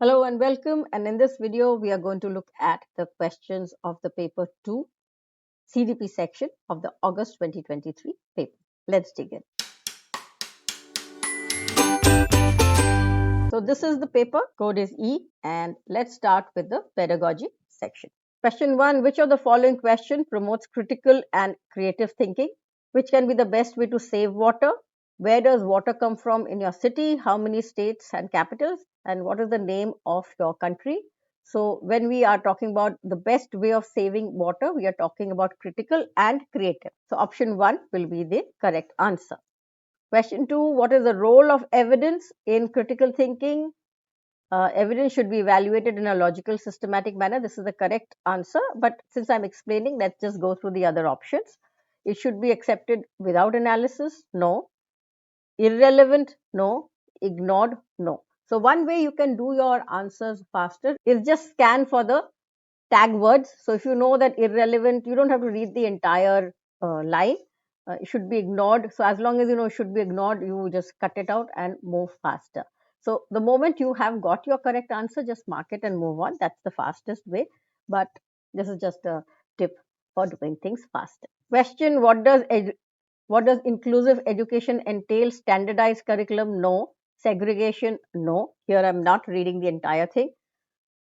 Hello and welcome, and in this video we are going to look at the questions of the paper 2 CDP section of the August 2023 paper. Let's dig in. So this is the paper, code is E, and let's start with the pedagogy section. Question 1, which of the following question promotes critical and creative thinking? Which can be the best way to save water? Where does water come from in your city? How many states and capitals? And what is the name of your country? So when we are talking about the best way of saving water, we are talking about critical and creative. So option 1 will be the correct answer. Question 2, what is the role of evidence in critical thinking? Evidence should be evaluated in a logical, systematic manner. This is the correct answer. But since I'm explaining, let's just go through the other options. It should be accepted without analysis. No. Irrelevant? No. Ignored? No. So one way you can do your answers faster is just scan for the tag words. So if you know that irrelevant, you don't have to read the entire line. It should be ignored. So as long as you know it should be ignored, you just cut it out and move faster. So the moment you have got your correct answer, just mark it and move on. That's the fastest way. But this is just a tip for doing things faster. Question: what does inclusive education entail? Standardized curriculum? No. Segregation? No. Here I'm not reading the entire thing.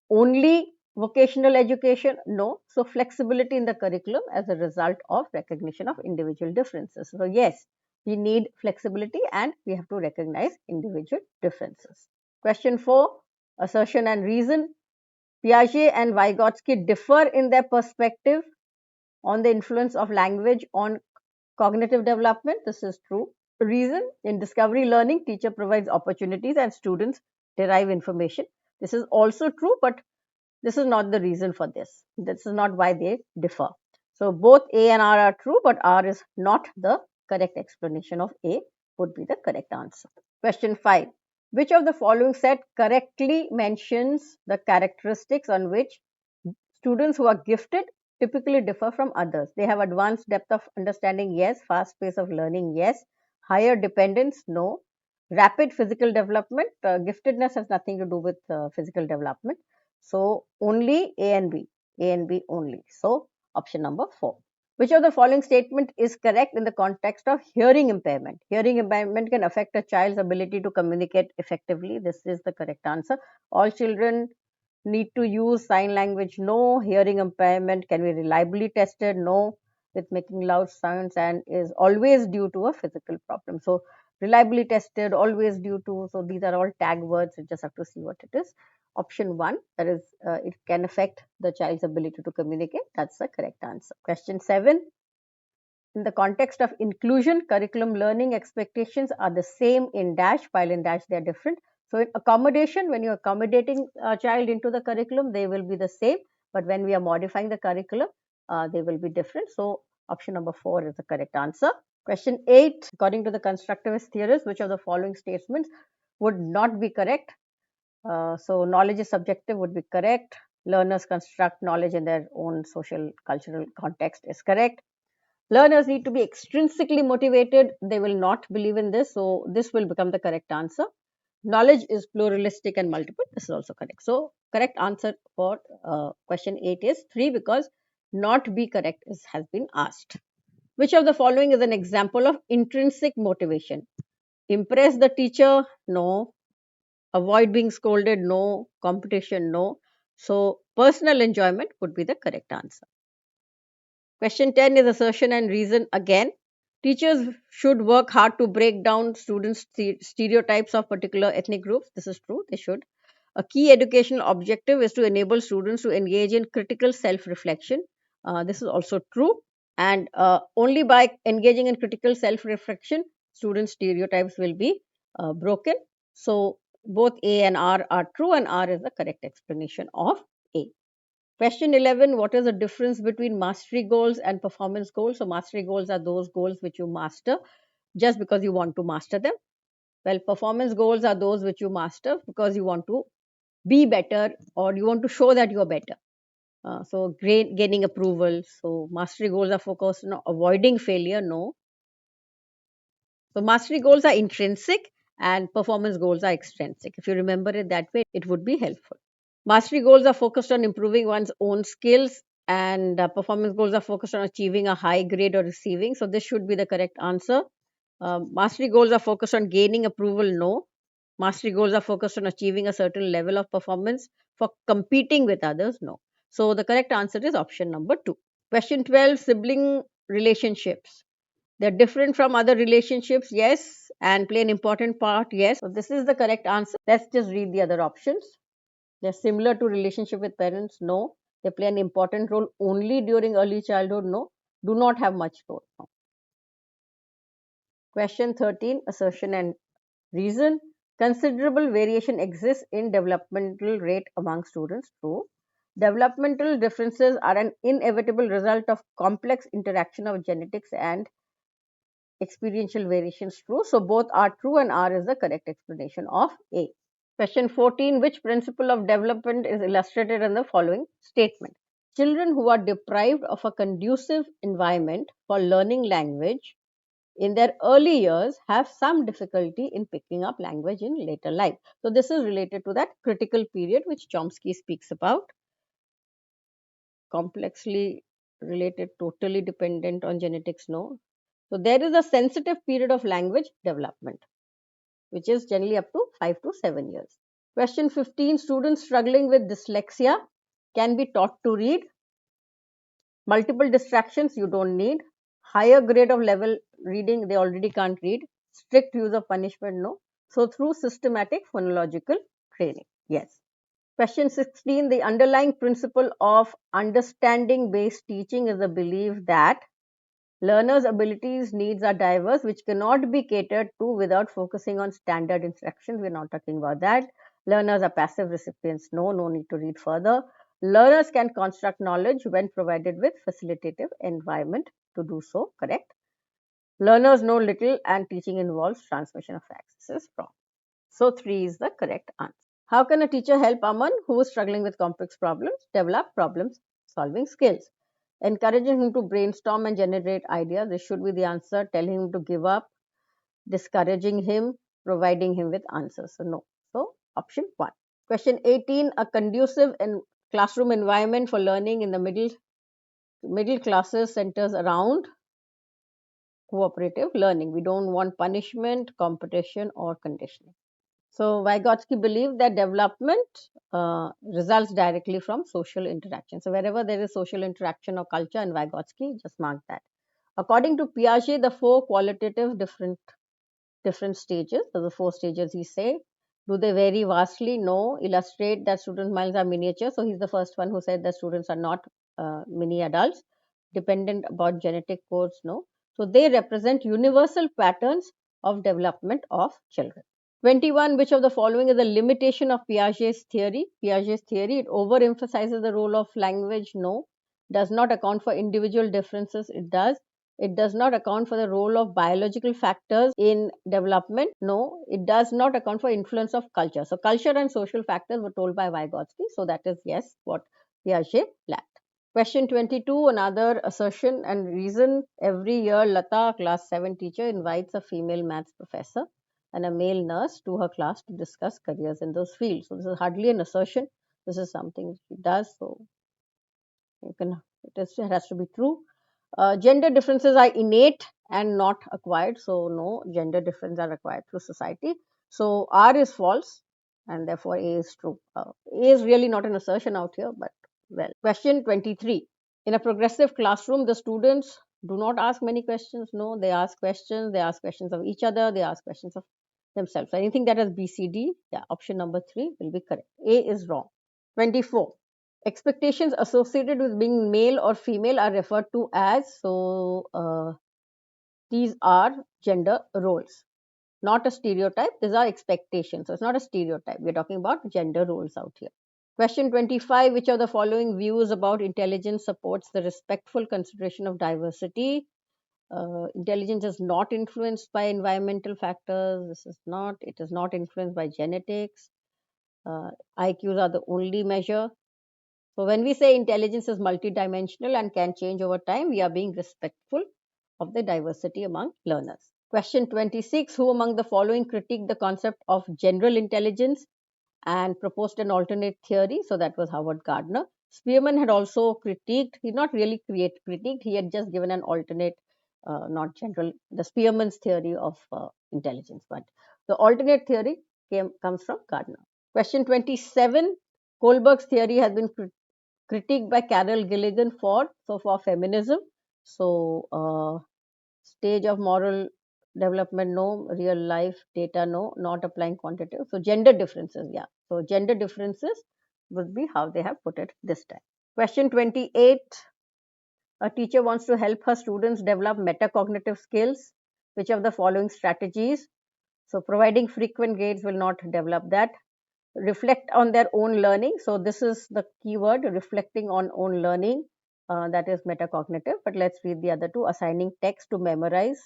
Only vocational education? No. So flexibility in the curriculum as a result of recognition of individual differences. So yes, we need flexibility and we have to recognize individual differences. Question 4, assertion and reason. Piaget and Vygotsky differ in their perspective on the influence of language on cognitive development. This is true. Reason: in discovery learning, teacher provides opportunities and students derive information. This is also true, but this is not the reason for this. This is not why they differ. So both A and R are true, but R is not the correct explanation of A, would be the correct answer. Question 5. Which of the following set correctly mentions the characteristics on which students who are gifted typically differ from others? They have advanced depth of understanding, yes. Fast pace of learning, yes. Higher dependence, no. Rapid physical development, giftedness has nothing to do with physical development. So only A and B, A and B only. So option number 4. Which of the following statement is correct in the context of hearing impairment? Hearing impairment can affect a child's ability to communicate effectively. This is the correct answer. All children need to use sign language? No. Hearing impairment can be reliably tested? No. With making loud sounds and is always due to a physical problem. So reliably tested, always due to. So these are all tag words. You just have to see what it is. Option 1, that is, it can affect the child's ability to communicate. That's the correct answer. Question 7. In the context of inclusion, curriculum learning expectations are the same in dash, while in dash they are different. So in accommodation, when you're accommodating a child into the curriculum, they will be the same. But when we are modifying the curriculum, they will be different. So option number 4 is the correct answer. Question 8. According to the constructivist theorists, which of the following statements would not be correct? So knowledge is subjective would be correct. Learners construct knowledge in their own social cultural context is correct. Learners need to be extrinsically motivated. They will not believe in this. So this will become the correct answer. Knowledge is pluralistic and multiple. This is also correct. So correct answer for question 8 is 3, because not be correct has been asked. Which of the following is an example of intrinsic motivation? Impress the teacher? No. Avoid being scolded? No. Competition? No. So personal enjoyment would be the correct answer. Question 10 is assertion and reason again. Teachers should work hard to break down students' stereotypes of particular ethnic groups. This is true, they should. A key educational objective is to enable students to engage in critical self reflection. This is also true. And only by engaging in critical self reflection, students' stereotypes will be broken. So both A and R are true, and R is the correct explanation of A. Question 11, what is the difference between mastery goals and performance goals? So mastery goals are those goals which you master just because you want to master them. Well, performance goals are those which you master because you want to be better or you want to show that you are better. So gaining approval. So mastery goals are focused on avoiding failure. No. So mastery goals are intrinsic and performance goals are extrinsic. If you remember it that way, it would be helpful. Mastery goals are focused on improving one's own skills, and performance goals are focused on achieving a high grade or receiving. So, this should be the correct answer. Mastery goals are focused on gaining approval, no. Mastery goals are focused on achieving a certain level of performance for competing with others, no. So, the correct answer is option number 2. Question 12, sibling relationships. They're different from other relationships, yes, and play an important part, yes. So, this is the correct answer. Let's just read the other options. They're similar to relationship with parents, no. They play an important role only during early childhood, no. Do not have much role, no. Question 13, assertion and reason. Considerable variation exists in developmental rate among students, true. Developmental differences are an inevitable result of complex interaction of genetics and experiential variations, true. So both are true and R is the correct explanation of A. Question 14, which principle of development is illustrated in the following statement? Children who are deprived of a conducive environment for learning language in their early years have some difficulty in picking up language in later life. So this is related to that critical period which Chomsky speaks about. Complexly related, totally dependent on genetics, no. So there is a sensitive period of language development, which is generally up to 5 to 7 years. Question 15, students struggling with dyslexia can be taught to read. Multiple distractions you don't need. Higher grade of level reading, they already can't read. Strict use of punishment, no. So through systematic phonological training, yes. Question 16, the underlying principle of understanding based teaching is the belief that learners' abilities, needs are diverse, which cannot be catered to without focusing on standard instructions. We're not talking about that. Learners are passive recipients. No need to read further. Learners can construct knowledge when provided with facilitative environment to do so. Correct. Learners know little and teaching involves transmission of facts. This is wrong. So 3 is the correct answer. How can a teacher help Aman, who is struggling with complex problems, develop problem solving skills? Encouraging him to brainstorm and generate ideas. This should be the answer. Telling him to give up, discouraging him, providing him with answers. So, no. So, option 1. Question 18. A conducive and classroom environment for learning in the middle classes centers around cooperative learning. We don't want punishment, competition, or conditioning. So Vygotsky believed that development results directly from social interaction. So wherever there is social interaction or culture in Vygotsky, just mark that. According to Piaget, the 4 qualitative different stages, so the 4 stages he say, do they vary vastly? No. Illustrate that student minds are miniature. So he's the first one who said that students are not mini adults. Dependent about genetic codes? No. So they represent universal patterns of development of children. 21. Which of the following is a limitation of Piaget's theory? Piaget's theory, it overemphasizes the role of language. No. Does not account for individual differences. It does. It does not account for the role of biological factors in development. No. It does not account for influence of culture. So culture and social factors were told by Vygotsky. So that is yes, what Piaget lacked. Question 22, another assertion and reason. Every year, Lata, class 7 teacher, invites a female maths professor and a male nurse to her class to discuss careers in those fields. So this is hardly an assertion. This is something she does. So it has to be true. Gender differences are innate and not acquired. So no, gender differences are acquired through society. So R is false and therefore A is true. A is really not an assertion out here, but well. Question 23. In a progressive classroom, the students do not ask many questions. No, they ask questions. They ask questions of each other. They ask questions of themselves. So anything that has B, C, D, yeah, option number 3 will be correct. A is wrong. 24. Expectations associated with being male or female are referred to as, these are gender roles, not a stereotype. These are expectations. So it's not a stereotype. We're talking about gender roles out here. Question 25. Which of the following views about intelligence supports the respectful consideration of diversity? Intelligence is not influenced by environmental factors. This is not. It is not influenced by genetics. IQs are the only measure. So when we say intelligence is multidimensional and can change over time, we are being respectful of the diversity among learners. Question 26. Who among the following critiqued the concept of general intelligence and proposed an alternate theory? So that was Howard Gardner. Spearman had also critiqued, he not really critiqued, he had just given an alternate, not general, the Spearman's theory of intelligence. But the alternate theory comes from Gardner. Question 27. Kohlberg's theory has been critiqued by Carol Gilligan for feminism. So, stage of moral development, no. Real life data, no. Not applying quantitative. So, gender differences, yeah. So, gender differences would be how they have put it this time. Question 28. A teacher wants to help her students develop metacognitive skills. Which of the following strategies? So, providing frequent grades will not develop that. Reflect on their own learning. So, this is the keyword, reflecting on own learning. That is metacognitive. But let's read the other two. Assigning text to memorize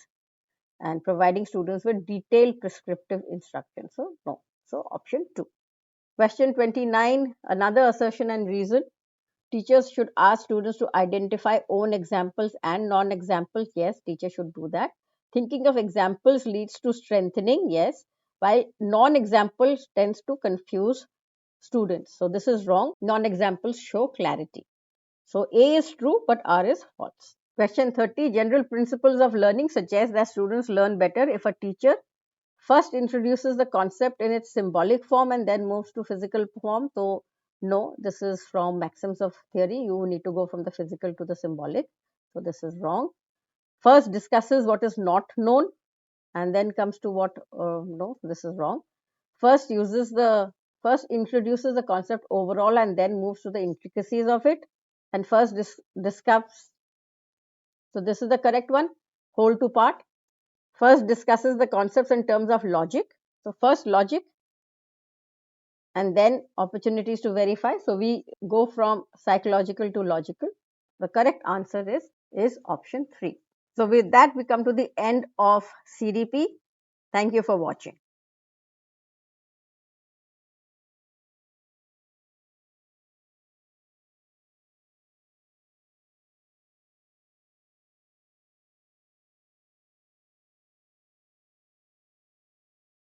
and providing students with detailed prescriptive instruction. So, no. So, option 2. Question 29. Another assertion and reason. Teachers should ask students to identify own examples and non-examples. Yes, teachers should do that. Thinking of examples leads to strengthening. Yes, while non-examples tends to confuse students. So this is wrong. Non-examples show clarity. So A is true, but R is false. Question 30. General principles of learning suggest that students learn better if a teacher first introduces the concept in its symbolic form and then moves to physical form. So no, this is from maxims of theory. You need to go from the physical to the symbolic. So this is wrong. First discusses what is not known and then comes to what, no, this is wrong. First introduces the concept overall and then moves to the intricacies of it. And first discuss, so this is the correct one, whole to part. First discusses the concepts in terms of logic. So first logic and then opportunities to verify. So we go from psychological to logical. The correct answer is option 3. So with that, we come to the end of CDP. Thank you for watching.